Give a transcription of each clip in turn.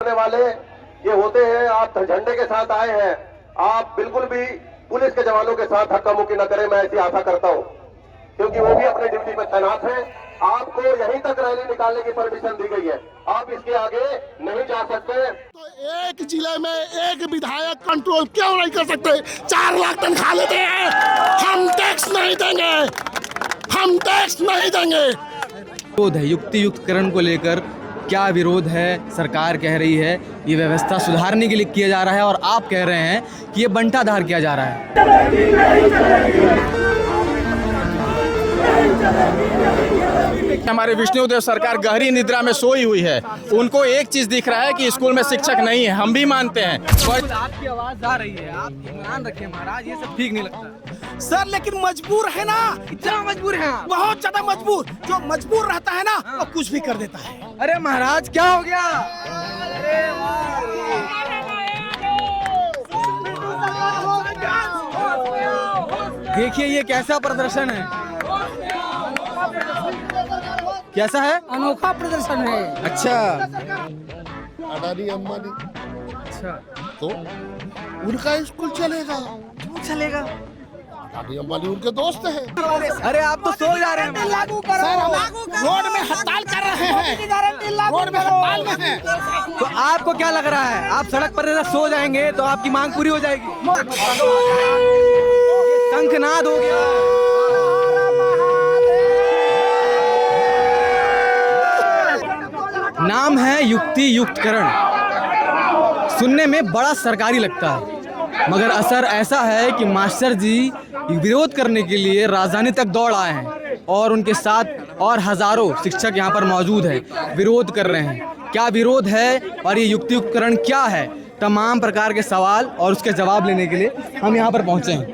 करने वाले ये होते हैं। आप झंडे के साथ आए हैं, आप बिल्कुल भी पुलिस के जवानों के साथ धक्का मुक्की न करें, मैं ऐसी आशा करता हूं, क्योंकि वो भी अपने ड्यूटी पर तैनात हैं। आपको यहीं तक रैली निकालने की परमिशन दी गई है, आप इसके आगे नहीं जा सकते। तो एक जिले में एक विधायक कंट्रोल क्यों नहीं कर सकते? 4 लाख तनख्वाह लेते हैं, हम टैक्स नहीं देंगे, हम टैक्स नहीं देंगे। विरोध है युक्ति युक्तकरण को लेकर, क्या विरोध है? सरकार कह रही है ये व्यवस्था सुधारने के लिए किया जा रहा है और आप कह रहे हैं कि ये बंटाधार किया जा रहा है। हमारे विष्णुदेव सरकार गहरी निद्रा में सोई हुई है। उनको एक चीज दिख रहा है कि स्कूल में शिक्षक नहीं है, हम भी मानते हैं। आपकी आवाज आ रही है, आप ध्यान रखें महाराज, ये सब ठीक नहीं लगता सर, लेकिन मजबूर है ना, इतना मजबूर है आप? बहुत ज्यादा मजबूर। जो मजबूर रहता है ना वो कुछ भी कर देता है। अरे महाराज क्या हो गया? देखिए ये कैसा प्रदर्शन है, कैसा है? अनोखा प्रदर्शन है। अच्छा अडानी अंबानी अच्छा, तो उनका स्कूल चलेगा। क्यों चलेगा? अडानी अंबानी उनके दोस्त हैं। अरे आप तो सो जा रहे हैं। सर, हम रोड में हड़ताल कर रहे हैं, रोड में हड़ताल में हैं। तो आपको क्या लग रहा है, आप सड़क पर अगर सो जाएंगे तो आपकी मांग पूरी हो जाएगी? शंखनाद हो गया। नाम है युक्ति युक्तकरण, सुनने में बड़ा सरकारी लगता है, मगर असर ऐसा है कि मास्टर जी विरोध करने के लिए राजधानी तक दौड़ आए हैं और उनके साथ और हजारों शिक्षक यहाँ पर मौजूद हैं, विरोध कर रहे हैं। क्या विरोध है और ये युक्ति युक्तकरण क्या है, तमाम प्रकार के सवाल और उसके जवाब लेने के लिए हम यहाँ पर पहुँचे हैं।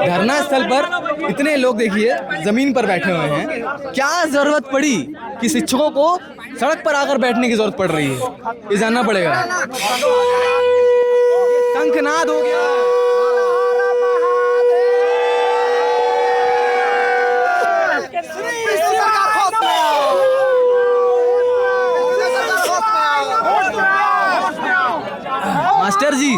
धरना स्थल पर इतने लोग देखिए जमीन पर बैठे हुए हैं। क्या जरूरत पड़ी कि शिक्षकों को सड़क पर आकर बैठने की जरूरत पड़ रही है, ये जानना पड़ेगा। शंखनाद हो गया। मास्टर जी,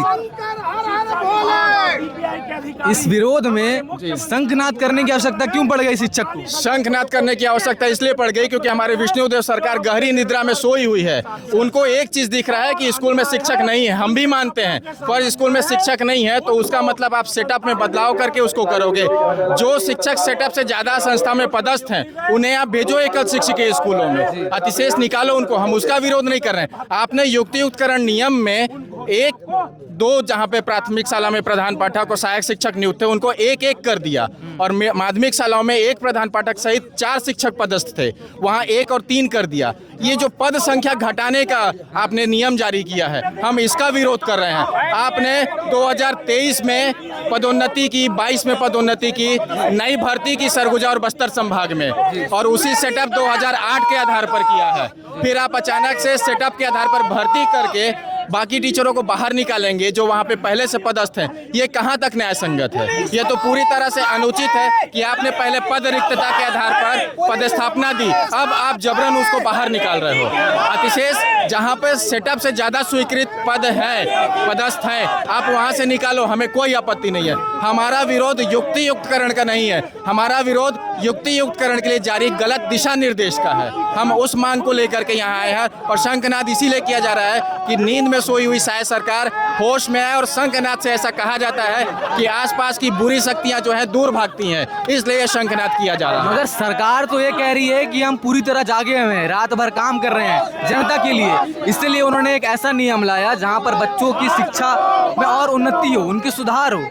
इस विरोध में शंखनाद करने की आवश्यकता क्यों पड़ गई शिक्षक को? शंखनाद करने की आवश्यकता इसलिए पड़ गई क्योंकि हमारे विष्णुदेव सरकार गहरी निद्रा में सोई हुई है। उनको एक चीज दिख रहा है कि स्कूल में शिक्षक नहीं है, हम भी मानते हैं, पर स्कूल में शिक्षक नहीं है तो उसका मतलब आप सेटअप में बदलाव करके उसको करोगे। जो शिक्षक सेटअप से ज्यादा संस्था में पदस्थ हैं उन्हें आप भेजो एकल शिक्षकीय स्कूलों में, अतिशेष निकालो उनको, हम उसका विरोध नहीं कर रहे हैं। आपने युक्ति युक्तकरण नियम में 1-2 जहाँ पे प्राथमिक शाला में प्रधान पाठक और सहायक शिक्षक नियुक्त थे उनको 1-1 कर दिया, और माध्यमिक शालाओं में 1 प्रधान पाठक सहित 4 शिक्षक पदस्थ थे, वहाँ 1 और 3 कर दिया। ये जो पद संख्या घटाने का आपने नियम जारी किया है, हम इसका विरोध कर रहे हैं। आपने 2023 में पदोन्नति की, 22 में पदोन्नति की, नई भर्ती की सरगुजा और बस्तर संभाग में, और उसी सेटअप 2008 के आधार पर किया है। फिर आप अचानक से सेटअप के आधार पर भर्ती करके बाकी टीचरों को बाहर निकालेंगे जो वहाँ पे पहले से पदस्थ हैं। ये कहाँ तक न्याय संगत है? ये तो पूरी तरह से अनुचित है कि आपने पहले पद रिक्तता के आधार पर पदस्थापना दी, अब आप जबरन उसको बाहर निकाल रहे हो। अतिशेष जहाँ पे सेटअप से ज्यादा स्वीकृत पद है, पदस्थ है, आप वहाँ से निकालो, हमें कोई आपत्ति नहीं है। हमारा विरोध युक्ति युक्तकरण का नहीं है, हमारा विरोध युक्ति युक्तकरण के लिए जारी गलत दिशा निर्देश का है। हम उस मांग को लेकर के यहाँ आए हैं, और शंखनाद इसीलिए किया जा रहा है कि नींद में सोई हुई शायद सरकार होश में आए, और शंखनाद से ऐसा कहा जाता है कि आसपास की बुरी शक्तियां जो है दूर भागती हैं, इसलिए ये शंखनाद किया जा रहा है। मगर सरकार तो ये कह रही है कि हम पूरी तरह जागे हुए हैं, रात भर काम कर रहे हैं जनता के लिए, इसलिए उन्होंने एक ऐसा नियम लाया जहां पर बच्चों की शिक्षा में और उन्नति हो, उनकी सुधार हो।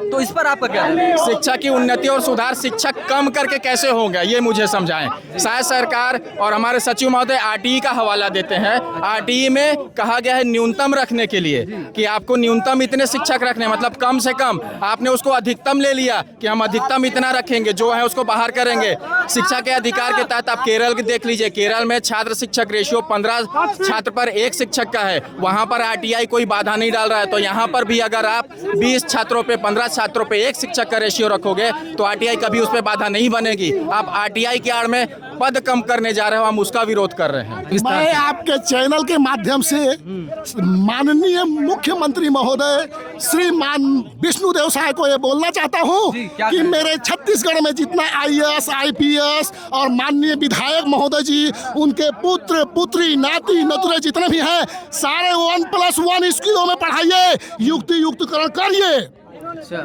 तो इस पर आपका क्या है? शिक्षा की उन्नति और सुधार शिक्षक कम करके कैसे होगा, ये मुझे समझाएं। शायद सरकार और हमारे सचिव महोदय आरटीई का हवाला देते हैं। आरटीई में कहा गया है न्यूनतम रखने के लिए कि आपको न्यूनतम इतने शिक्षक रखने, मतलब कम से कम। आपने उसको अधिकतम ले लिया कि हम अधिकतम इतना रखेंगे, जो है उसको बाहर करेंगे। शिक्षा के अधिकार के तहत आप केरल देख लीजिए, केरल में छात्र शिक्षक रेशियो 15 छात्र पर 1 शिक्षक का है, वहाँ पर आरटीआई कोई बाधा नहीं डाल रहा है। तो यहाँ पर भी अगर आप 20 छात्रों पे 15 छात्रों पे 1 शिक्षक का रेशियो रखोगे तो आरटीआई कभी उस पर बाधा नहीं बनेगी। आप आरटीआई की आड़ में पद कम करने जा रहे हो, हम उसका विरोध कर रहे हैं। मैं आपके चैनल के माध्यम से माननीय मुख्यमंत्री महोदय श्रीमान विष्णुदेव साय को ये बोलना चाहता हूँ कि मेरे छत्तीसगढ़ में जितना IAS, IPS और माननीय विधायक महोदय जी, उनके पुत्र पुत्री नाती नतुरे जितने भी हैं, सारे 1+1 स्कूलों में पढ़ाइए, युक्तिकरण करिए।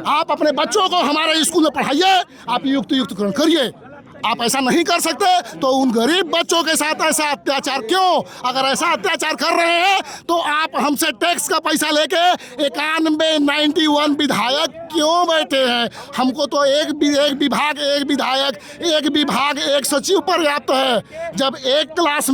आप अपने बच्चों को हमारे स्कूल में पढ़ाइए, आप युक्तिकरण करिए। आप ऐसा नहीं कर सकते तो उन गरीब बच्चों के साथ ऐसा अत्याचार क्यों? अगर ऐसा अत्याचार कर रहे हैं तो आप हमसे टैक्स का पैसा लेके 91 विधायक क्यों बैठे हैं? हमको तो एक विभाग, एक विधायक, एक विभाग, एक सचिव पर्याप्त है। जब एक क्लास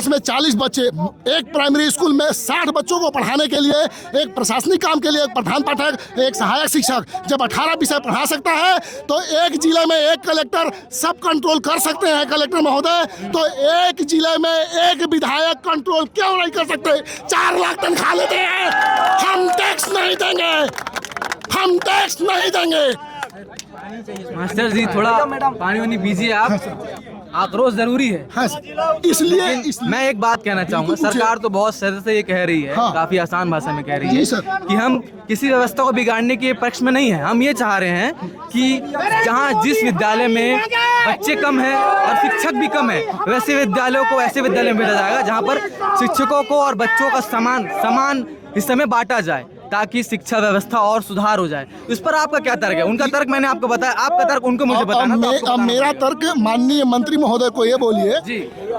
में 40 बच्चे, एक प्राइमरी स्कूल में 60 बच्चों को पढ़ाने के लिए एक प्रशासनिक काम के लिए एक प्रधान पाठक, एक सहायक शिक्षक जब 18 विषय पढ़ा सकता है तो एक जिले में एक कलेक्टर सब कंट्रोल कर सकते हैं। कलेक्टर महोदय, तो एक जिले में एक विधायक कंट्रोल क्यों नहीं कर सकते? 4 लाख तनख्वाह लेते हैं, हम टैक्स नहीं देंगे, हम टैक्स नहीं देंगे। मास्टर जी थोड़ा पानी वानी पीजिए, आप आक्रोश जरूरी है। हाँ, इसलिए मैं एक बात कहना चाहूंगा, सरकार तो बहुत सरल से ये कह रही है, हाँ, काफी आसान भाषा में कह रही है सर, कि हम किसी व्यवस्था को बिगाड़ने के पक्ष में नहीं है। हम ये चाह रहे हैं कि जहाँ जिस विद्यालय में बच्चे कम हैं और शिक्षक भी कम है, वैसे विद्यालयों को ऐसे विद्यालय में भेजा जाएगा जहाँ पर शिक्षकों को और बच्चों का समान हिस्से में बांटा जाए, ताकि शिक्षा व्यवस्था और सुधार हो जाए। इस पर आपका क्या तर्क है? उनका तर्क मैंने आपको बताया, आपका तर्क उनको मुझे बताना। अब मेरा तर्क माननीय मंत्री महोदय को ये बोलिए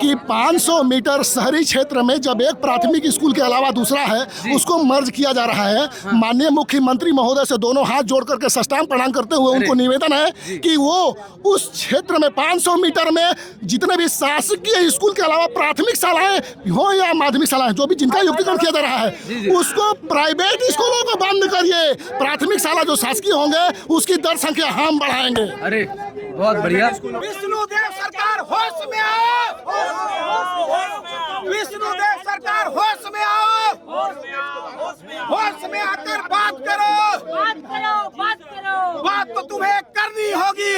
कि 500 मीटर शहरी क्षेत्र में जब एक प्राथमिक स्कूल के अलावा दूसरा है, उसको मर्ज किया जा रहा है। माननीय मुख्यमंत्री महोदय से दोनों हाथ जोड़ करके साष्टांग प्रणाम करते हुए उनको निवेदन है कि वो उस क्षेत्र में 500 मीटर में जितने भी शासकीय स्कूल के अलावा प्राथमिक शालाएं हो या माध्यमिक शालाएं, जो भी जिनका युक्तिकरण किया जा रहा है, उसको प्राइवेट स्कूलों को बंद करिए। प्राथमिक शाला जो शासकीय होंगे उसकी दर संख्या हम बढ़ाएंगे। अरे बहुत बढ़िया। विष्णुदेव सरकार होश में आओ, विष्णुदेव सरकार होश में आओ, होश में आकर बात करो, बात तो तुम्हें करनी होगी,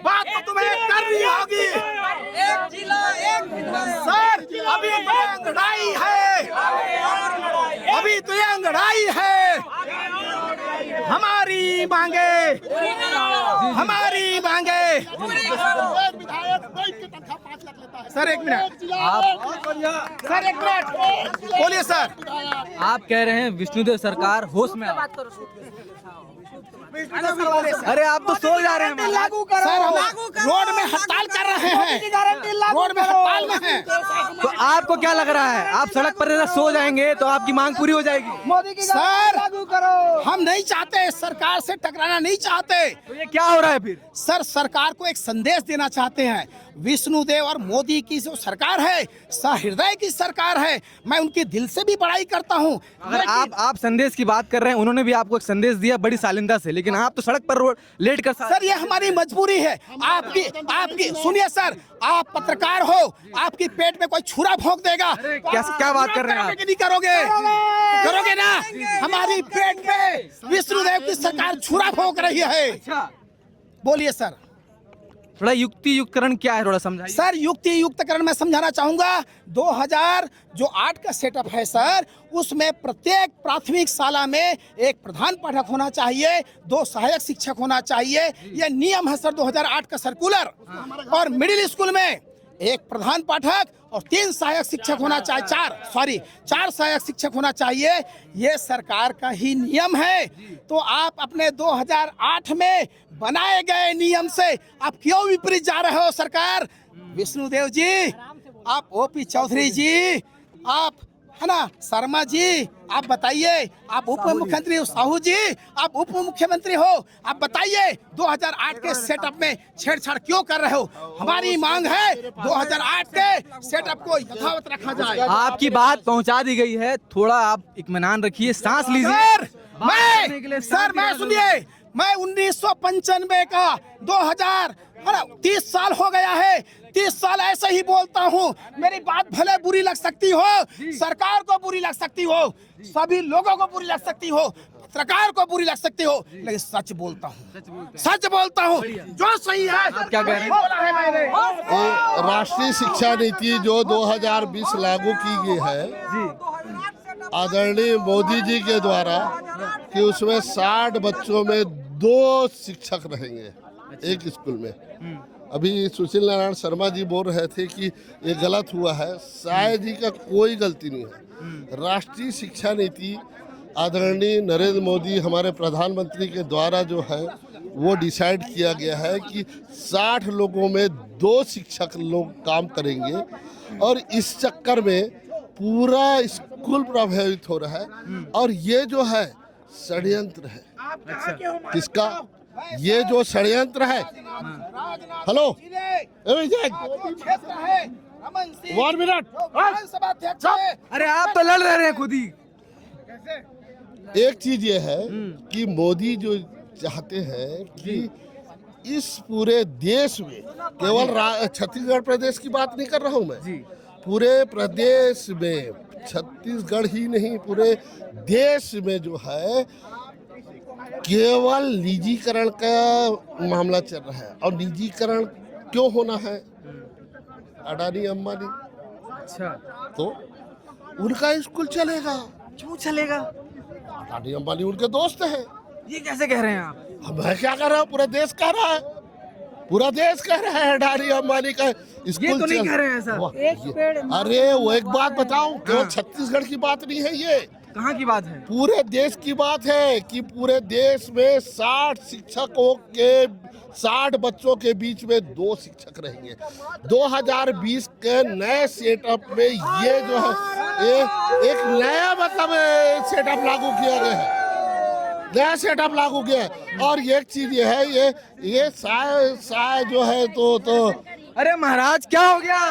बात तो तुम्हें करनी होगी। एक जिला एक सर, अभी तो ये अंगड़ाई है, अभी तो ये अंगड़ाई है। हमारी मांगे, हमारी मांगे। सर एक मिनट, सर एक मिनट बोलिए सर। आप कह रहे हैं विष्णुदेव सरकार होश में आओ। अरे आप तो सो जा रहे हैं। लागू करो सर, हम रोड में हड़ताल कर रहे हैं, रोड में हड़ताल में हैं। तो आपको क्या लग रहा है, आप सड़क पर सो जाएंगे तो आपकी मांग पूरी हो जाएगी? मोदी की सर लागू करो। हम नहीं चाहते, सरकार से टकराना नहीं चाहते। तो ये क्या हो रहा है फिर? सर सरकार को एक संदेश देना चाहते हैं। विष्णुदेव और मोदी की जो सरकार है, सहृदय की सरकार है, मैं उनकी दिल से भी बड़ाई करता हूँ। अगर आप संदेश की बात कर रहे हैं, उन्होंने भी आपको एक संदेश दिया बड़ी शालीनता से, लेकिन आप तो सड़क पर लेट कर। सर ये हमारी मजबूरी है। आपकी सुनिए सर, आप पत्रकार हो, आपकी पेट में कोई छुरा भोंक देगा, क्या बात कर रहे हैं आप? नहीं करोगे ना? हमारी पेट में विष्णुदेव की सरकार छुरा भोंक रही है। बोलिए सर, थोड़ा युक्तिकरण क्या है, थोड़ा समझाइए। सर युक्तिकरण मैं समझाना चाहूंगा। 2008 का सेटअप है सर, उसमें प्रत्येक प्राथमिक शाला में एक प्रधान पाठक होना चाहिए, 2 सहायक शिक्षक होना चाहिए। यह नियम है सर 2008 का सर्कुलर। और मिडिल स्कूल में एक प्रधान पाठक और 3 सहायक शिक्षक होना चाहिए, 4 सहायक शिक्षक होना चाहिए। ये सरकार का ही नियम है। तो आप अपने 2008 में बनाए गए नियम से आप क्यों विपरीत जा रहे हो सरकार? विष्णुदेव जी, आप ओपी चौधरी जी, आप है ना, शर्मा जी, आप बताइए। आप उप मुख्यमंत्री साहू जी, आप उप मुख्यमंत्री हो, आप बताइए 2008 के सेटअप में छेड़छाड़ क्यों कर रहे हो? हमारी मांग है 2008 के सेटअप को यथावत रखा जाए। आपकी बात पहुंचा दी गई है, थोड़ा आप इत्मीनान रखिए, सांस लीजिए। सर मैं सुनिए, मैं 1995 का 30 साल हो गया है, 30 साल ऐसे ही बोलता हूँ। मेरी बात भले बुरी लग सकती हो, सरकार को बुरी लग सकती हो, सभी लोगों को बुरी लग सकती हो, पत्रकार को बुरी लग सकती हो, लेकिन सच बोलता हूँ, सच बोलता हूँ जो सही है। क्या कह रहे हैं? बोला है मैंने। राष्ट्रीय शिक्षा नीति जो 2020 लागू की गई है आदरणीय मोदी जी के द्वारा, कि उसमें 60 बच्चों में 2 शिक्षक रहेंगे एक स्कूल में। अभी सुशील नारायण शर्मा जी बोल रहे थे कि ये गलत हुआ है। शायद जी का कोई गलती नहीं है। राष्ट्रीय शिक्षा नीति आदरणीय नरेंद्र मोदी हमारे प्रधानमंत्री के द्वारा जो है वो डिसाइड किया गया है कि 60 लोगों में 2 शिक्षक लोग काम करेंगे, और इस चक्कर में पूरा स्कूल प्रभावित हो रहा है। और ये जो है षड्यंत्र है। किसका? ये जो षड्यंत्र है। Hello, one minute. अरे आप तो लड़ रहे हैं खुद ही। एक चीज ये है कि मोदी जो चाहते हैं कि इस पूरे देश में, केवल छत्तीसगढ़ प्रदेश की बात नहीं कर रहा हूं मैं, पूरे प्रदेश में, छत्तीसगढ़ ही नहीं पूरे देश में जो है केवल निजीकरण का मामला चल रहा है। और निजीकरण क्यों होना है? अडानी अंबानी, अच्छा, तो उनका स्कूल चलेगा। क्यों चलेगा? अडानी अंबानी उनके दोस्त हैं। ये कैसे कह रहे हैं आप? अब मैं क्या कर रहा हूँ? पूरा देश कह रहा है, पूरा देश कह रहा है अडानी अंबानी का स्कूल। ये तो नहीं कह रहे हैं सर। अरे वो एक बात बताऊं, केवल छत्तीसगढ़ की बात नहीं है, ये कहाँ की बात है? पूरे देश की बात है कि पूरे देश में 60 शिक्षकों के 60 बच्चों के बीच में 2 शिक्षक रहेंगे। 2020 के नए सेटअप में ये जो है ये एक नया मतलब सेटअप लागू किया गया है, नया सेटअप लागू किया है। और एक चीज ये है, ये साय जो है तो अरे महाराज क्या हो गया?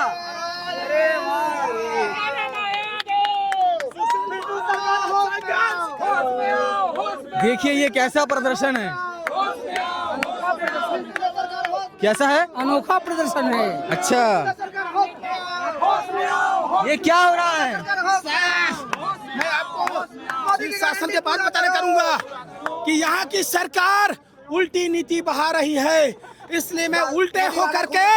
देखिए ये कैसा प्रदर्शन है, कैसा है? अनोखा प्रदर्शन है। अच्छा, ये क्या हो रहा है? मैं आपको शासन के बाद बताने करूंगा कि यहाँ की सरकार उल्टी नीति बहा रही है, इसलिए मैं उल्टे होकर के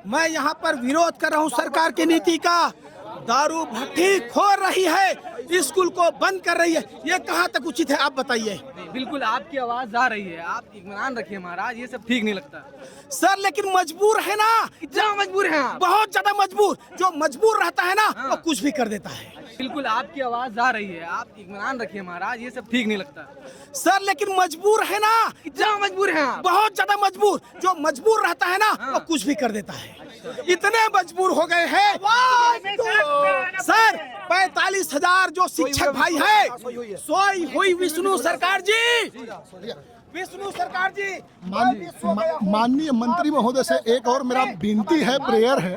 मैं यहाँ पर विरोध कर रहा हूँ सरकार की नीति का। दारू भट्टी खोल रही है, स्कूल को बंद कर रही है, ये कहाँ तक उचित है आप बताइए। बिल्कुल आपकी आवाज आ रही है, आप इत्मीनान रखिए महाराज, ये सब ठीक नहीं लगता सर। लेकिन मजबूर है ना, कितना मजबूर है आप? बहुत ज्यादा मजबूर। जो मजबूर रहता है ना वो कुछ भी कर देता है। बिल्कुल आपकी आवाज आ रही है, आप इत्मीनान रखिए महाराज, ये सब ठीक नहीं लगता सर। लेकिन मजबूर है ना, कितना मजबूर है आप? बहुत ज्यादा मजबूर। जो मजबूर रहता है ना वो कुछ भी कर देता है। इतने मजबूर हो गए हैं सर। 45,000 जो शिक्षक भाई है, सोई हुई विष्णु सरकार जी, विष्णु सरकार जी। माननीय मंत्री महोदय से एक और मेरा विनती है, प्रेयर है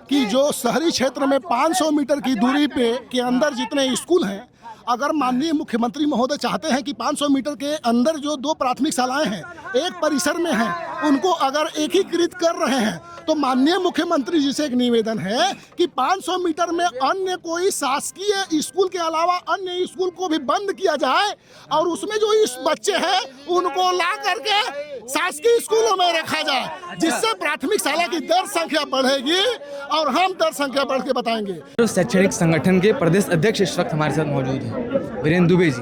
कि जो शहरी क्षेत्र में 500 मीटर की दूरी पे के अंदर जितने स्कूल हैं, अगर माननीय मुख्यमंत्री महोदय चाहते हैं कि 500 मीटर के अंदर जो 2 प्राथमिक शालाएं हैं एक परिसर में हैं, उनको अगर एकीकृत कर रहे हैं, तो माननीय मुख्यमंत्री जी से एक निवेदन है कि 500 मीटर में अन्य कोई शासकीय स्कूल के अलावा अन्य स्कूल को भी बंद किया जाए, और उसमें जो इस बच्चे हैं उनको ला करके शासकीय स्कूलों में रखा जाए, जिससे प्राथमिक शाला की दर संख्या बढ़ेगी और हम दर संख्या बढ़ के बताएंगे। शैक्षणिक संगठन के प्रदेश अध्यक्ष इस वक्त हमारे साथ मौजूद हैं, वीरेंद्र दुबे जी।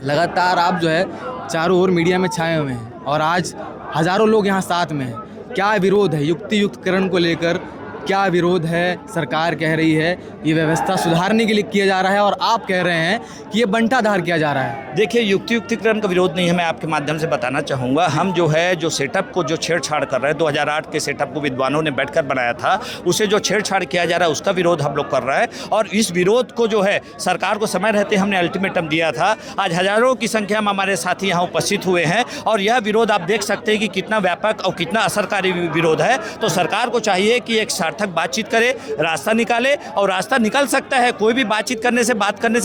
लगातार आप जो है चारों ओर मीडिया में छाए हुए हैं और आज हजारों लोग यहाँ साथ में हैं। क्या विरोध है युक्ति युक्तकरण को लेकर? क्या विरोध है? सरकार कह रही है ये व्यवस्था सुधारने के लिए किया जा रहा है, और आप कह रहे हैं कि ये बंटाधार किया जा रहा है। देखिए, युक्तिकरण का विरोध नहीं है। मैं आपके माध्यम से बताना चाहूँगा, हम जो है जो सेटअप को जो छेड़छाड़ कर रहे हैं, 2008 के सेटअप को विद्वानों ने बैठकर बनाया था, उसे जो छेड़छाड़ किया जा रहा है उसका विरोध हम लोग कर रहे हैं। और इस विरोध को जो है सरकार को समय रहते हमने अल्टीमेटम दिया था। आज हजारों की संख्या में हमारे साथी यहाँ उपस्थित हुए हैं, और यह विरोध आप देख सकते हैं कि कितना व्यापक और कितना असरकारी विरोध है। तो सरकार को चाहिए कि एक सार्थक बातचीत करे, रास्ता निकाले। और रास्ता निकल सकता है, कोई भी बातचीत करने से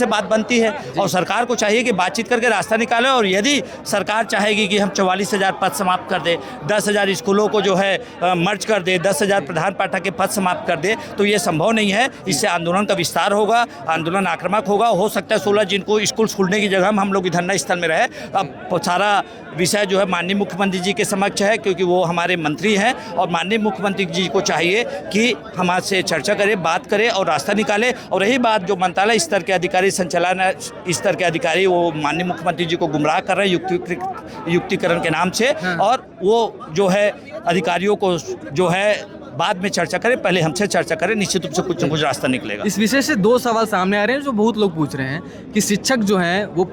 बात बनती है। और सरकार को चाहिए कि बातचीत करके रास्ता निकाले। और यदि सरकार चाहेगी कि हम 44,000 पद समाप्त कर दे, 10,000 स्कूलों को जो है मर्ज कर दे, 10,000 प्रधान पाठक के पद समाप्त कर दे, तो ये संभव नहीं है। इससे आंदोलन का विस्तार होगा, आंदोलन आक्रामक होगा। हो सकता है 16 जून को स्कूल खुलने की जगह हम लोग धरना स्थल में रहे। अब सारा विषय जो है माननीय मुख्यमंत्री जी के समक्ष है, क्योंकि वो हमारे मंत्री हैं। और माननीय मुख्यमंत्री जी को चाहिए कि हमसे चर्चा करे, बात करे और रास्ता निकाले। और रही बात जो मंत्रालय स्तर के अधिकारी, संचालन स्तर के अधिकारी, वो माननीय मुख्यमंत्री जी को गुमराह कर रहे हैं युक्तिकरण के नाम से। और वो जो है अधिकारियों को जो है बाद में चर्चा करें, पहले हमसे चर्चा करें, निश्चित रूप से कुछ न कुछ रास्ता निकलेगा। इस विषय से 2 सवाल सामने आ रहे हैं जो बहुत लोग पूछ रहे हैं कि शिक्षक जो हैं वो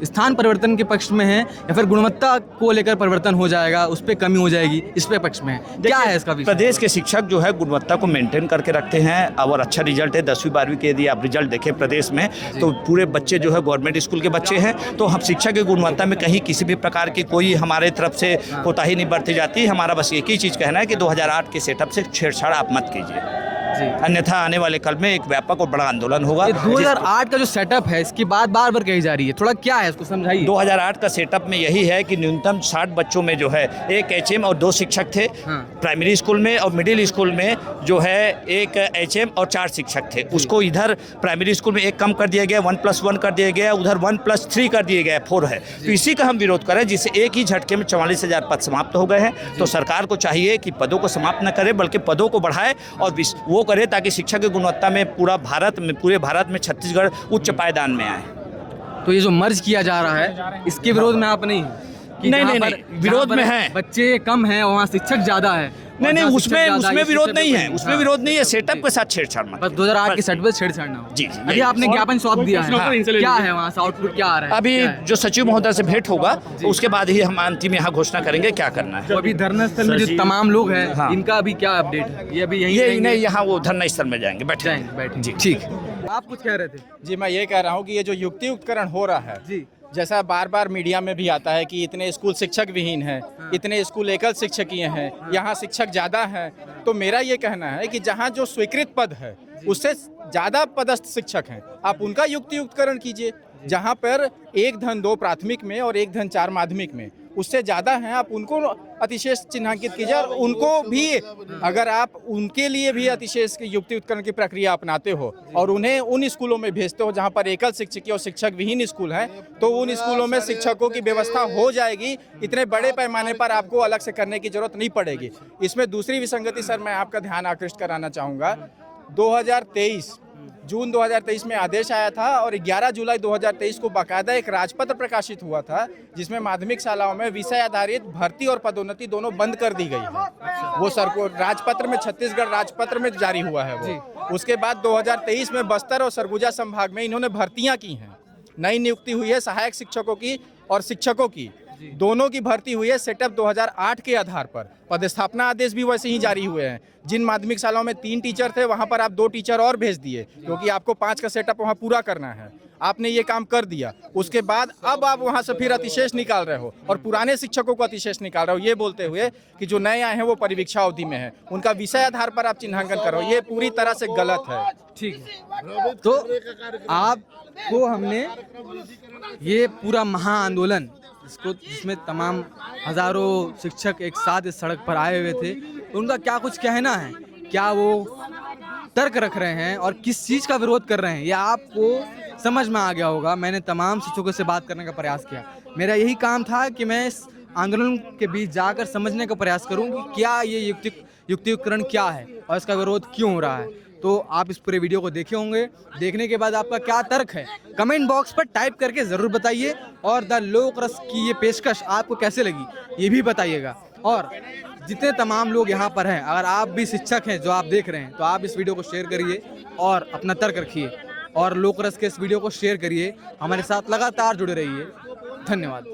स्थान परिवर्तन के पक्ष में है या फिर गुणवत्ता को लेकर परिवर्तन हो जाएगा, उस पर कमी हो जाएगी, इस पे पक्ष में है। क्या है इसका विषय? प्रदेश के शिक्षक जो है गुणवत्ता को मेंटेन करके रखते हैं। और अच्छा रिजल्ट है, 10वीं 12वीं के यदि आप रिजल्ट देखें प्रदेश में, तो पूरे बच्चे जो है गवर्नमेंट स्कूल के बच्चे हैं। तो हम शिक्षा की गुणवत्ता में कहीं किसी भी प्रकार की कोई हमारे तरफ से कोताही नहीं बरती जाती। हमारा बस एक ही चीज़ कहना है कि 2008 के सेटअप से छेड़छाड़ आप मत कीजिए, अन्यथा आने वाले कल में एक व्यापक और बड़ा आंदोलन होगा। 2008 का जो सेटअप है, इसकी बात बार बार कही जा रही है, थोड़ा क्या है इसको समझाइए। 2008 का सेटअप में यही है कि न्यूनतम 60 बच्चों में जो है 1 HM और 2 शिक्षक थे। प्राइमरी स्कूल में और मिडिल स्कूल में जो है 1 HM और 4 शिक्षक थे। उसको इधर प्राइमरी स्कूल में 1 कम कर दिया गया, 1+1 कर दिया गया, उधर 1+3 कर दिया गया, 4 है। तो इसी का हम विरोध करें, जिससे एक ही झटके में 44,000 पद समाप्त हो गए हैं। तो सरकार को चाहिए कि पदों को समाप्त न करे, बल्कि पदों को बढ़ाए और वो करे ताकि शिक्षा की गुणवत्ता में पूरे भारत में छत्तीसगढ़ उच्च पायदान में आए। तो ये जो मर्ज किया जा रहा है, इसके विरोध में आप नहीं नहीं, विरोध में है। बच्चे कम हैं, वहाँ शिक्षक ज़्यादा है। नहीं, उसमें विरोध नहीं है, उसमें विरोध नहीं है। सेटअप के साथ छेड़छाड़ मत। बस 2008 के सेटअप पे छेड़छाड़ ना हो। जी। अभी आपने ज्ञापन सौंप दिया है, क्या है वहाँ से आउटपुट क्या आ रहा है? अभी जो सचिव महोदय से भेंट होगा, उसके बाद ही हम अंतिम यहाँ घोषणा करेंगे क्या करना है। तो अभी धरना स्थल में जो तमाम लोग हैं, इनका अभी क्या अपडेट है? ये अभी यही नहीं, यहाँ वो धरना स्थल में जाएंगे, बैठे जी। ठीक, आप कुछ कह रहे थे? जी, मैं ये कह रहा हूँ कि ये जो युक्तियुक्तकरण हो रहा है जी, जैसा बार बार मीडिया में भी आता है कि इतने स्कूल शिक्षक विहीन हैं, इतने स्कूल एकल शिक्षकीय हैं, यहाँ शिक्षक ज़्यादा हैं। तो मेरा ये कहना है कि जहाँ जो स्वीकृत पद है उससे ज़्यादा पदस्थ शिक्षक हैं, आप उनका युक्तियुक्तकरण कीजिए। जहाँ पर 1/2 प्राथमिक में और 1/4 माध्यमिक में उससे ज़्यादा हैं, आप उनको अतिशेष चिन्हांकित कीजिए। और उनको भी, अगर आप उनके लिए भी अतिशेष युक्तियुक्तकरण की प्रक्रिया अपनाते हो और उन्हें उन स्कूलों में भेजते हो जहाँ पर एकल शिक्षकीय और शिक्षक विहीन स्कूल हैं, तो उन स्कूलों में शिक्षकों की व्यवस्था हो जाएगी। इतने बड़े पैमाने पर आपको अलग से करने की जरूरत नहीं पड़ेगी। इसमें दूसरी विसंगति सर मैं आपका ध्यान आकृष्ट कराना चाहूँगा। 2023 जून 2023 में आदेश आया था और 11 जुलाई 2023 को बाकायदा एक राजपत्र प्रकाशित हुआ था, जिसमें माध्यमिक शालाओं में विषय आधारित भर्ती और पदोन्नति दोनों बंद कर दी गई है। वो राजपत्र में, छत्तीसगढ़ राजपत्र में जारी हुआ है वो। उसके बाद 2023 में बस्तर और सरगुजा संभाग में इन्होंने भर्तियां की हैं। नई नियुक्ति हुई है सहायक शिक्षकों की और शिक्षकों की, दोनों की भर्ती हुई है सेटअप 2008 के आधार पर। पदस्थापना आदेश भी वैसे ही जारी हुए हैं। जिन माध्यमिक शालाओं में 3 टीचर थे, वहां पर आप 2 टीचर और भेज दिए, क्योंकि आपको 5 का सेटअप वहां पूरा करना है। आपने ये काम कर दिया। उसके बाद अब आप वहां से फिर अतिशेष निकाल रहे हो और पुराने शिक्षकों को अतिशेष निकाल रहे हो, ये बोलते हुए कि जो नए आए हैं वो परिवीक्षा अवधि में है, उनका विषय आधार पर आप चिन्हांकन करो। ये पूरी तरह से गलत है। ठीक है, तो आपको हमने ये पूरा महा आंदोलन जिसमें तमाम हजारों शिक्षक एक साथ इस सड़क पर आए हुए थे, उनका क्या कुछ कहना है, क्या वो तर्क रख रहे हैं और किस चीज़ का विरोध कर रहे हैं, यह आपको समझ में आ गया होगा। मैंने तमाम शिक्षकों से बात करने का प्रयास किया। मेरा यही काम था कि मैं इस आंदोलन के बीच जाकर समझने का प्रयास करूं कि क्या ये युक्तियुक्तकरण क्या है और इसका विरोध क्यों हो रहा है। तो आप इस पूरे वीडियो को देखे होंगे, देखने के बाद आपका क्या तर्क है कमेंट बॉक्स पर टाइप करके ज़रूर बताइए। और द लोक रस की ये पेशकश आपको कैसे लगी ये भी बताइएगा। और जितने तमाम लोग यहाँ पर हैं, अगर आप भी शिक्षक हैं जो आप देख रहे हैं, तो आप इस वीडियो को शेयर करिए और अपना तर्क रखिए और लोक रस के इस वीडियो को शेयर करिए। हमारे साथ लगातार जुड़े रहिए। धन्यवाद।